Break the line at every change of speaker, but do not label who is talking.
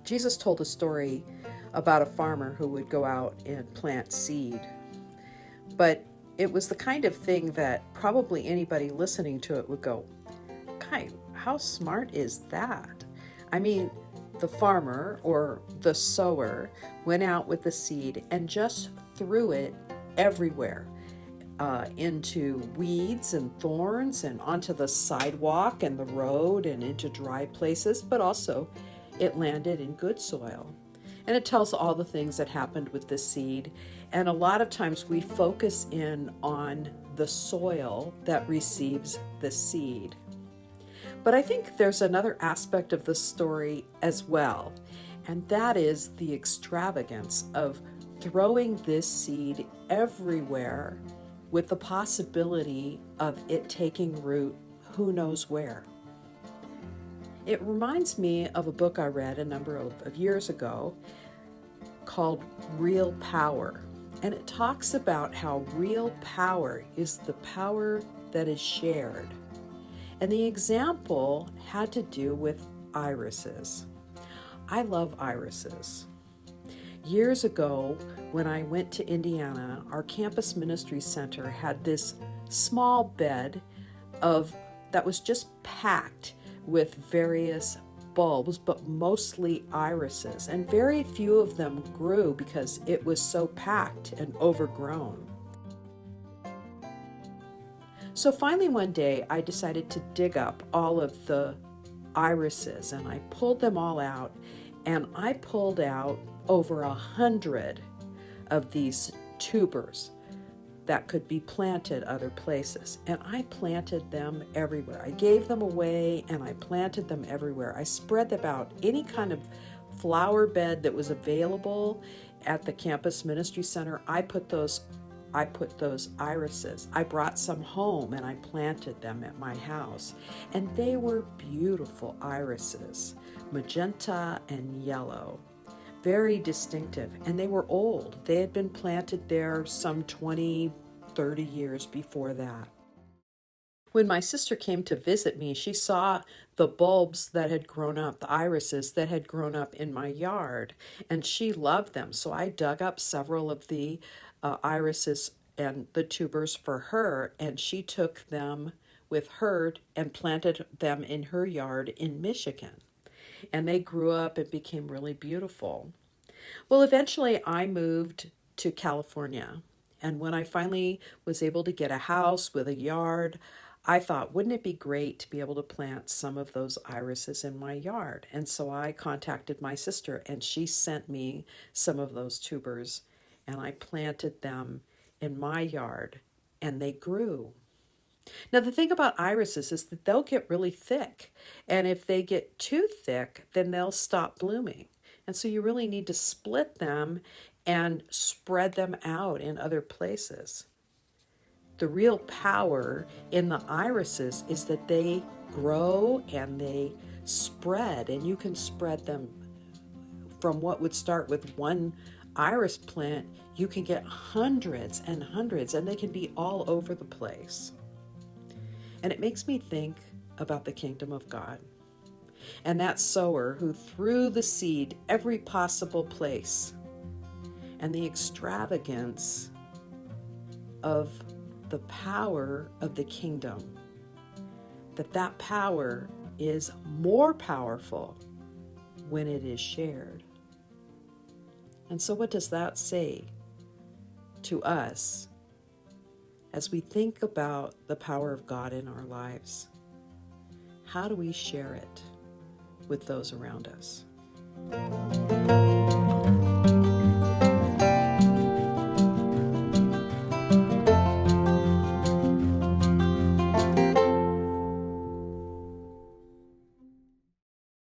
Jesus told a story about a farmer who would go out and plant seed. But it was the kind of thing that probably anybody listening to it would go, "Kai, how smart is that?" I mean, the farmer or the sower went out with the seed and just threw it everywhere, into weeds and thorns and onto the sidewalk and the road and into dry places, but also it landed in good soil. And it tells all the things that happened with the seed. And a lot of times we focus in on the soil that receives the seed. But I think there's another aspect of the story as well, and that is the extravagance of throwing this seed everywhere with the possibility of it taking root who knows where. It reminds me of a book I read a number of years ago called Real Power. And it talks about how real power is the power that is shared. And the example had to do with irises. I love irises. Years ago, when I went to Indiana, our campus ministry center had this small bed that was just packed with various bulbs, but mostly irises. And very few of them grew because it was so packed and overgrown. So finally one day I decided to dig up all of the irises and I pulled them all out, and I pulled out over 100 of these tubers that could be planted other places. And I planted them everywhere. I gave them away and I planted them everywhere. I spread them out. Any kind of flower bed that was available at the campus ministry center, I put those irises. I brought some home and I planted them at my house. And they were beautiful irises, magenta and yellow. Very distinctive, and they were old. They had been planted there some 20, 30 years before that. When my sister came to visit me, she saw the bulbs that had grown up, the irises that had grown up in my yard, and she loved them. So I dug up several of the irises and the tubers for her, and she took them with her and planted them in her yard in Michigan. And they grew up and became really beautiful. Well, eventually I moved to California. And when I finally was able to get a house with a yard, I thought, wouldn't it be great to be able to plant some of those irises in my yard? And so I contacted my sister and she sent me some of those tubers and I planted them in my yard and they grew. Now, the thing about irises is that they'll get really thick. And if they get too thick, then they'll stop blooming. And so you really need to split them and spread them out in other places. The real power in the irises is that they grow and they spread. And you can spread them from what would start with one iris plant. You can get hundreds and hundreds, and they can be all over the place. And it makes me think about the kingdom of God and that sower who threw the seed every possible place, and the extravagance of the power of the kingdom, that power is more powerful when it is shared. And so what does that say to us as we think about the power of God in our lives? How do we share it with those around us?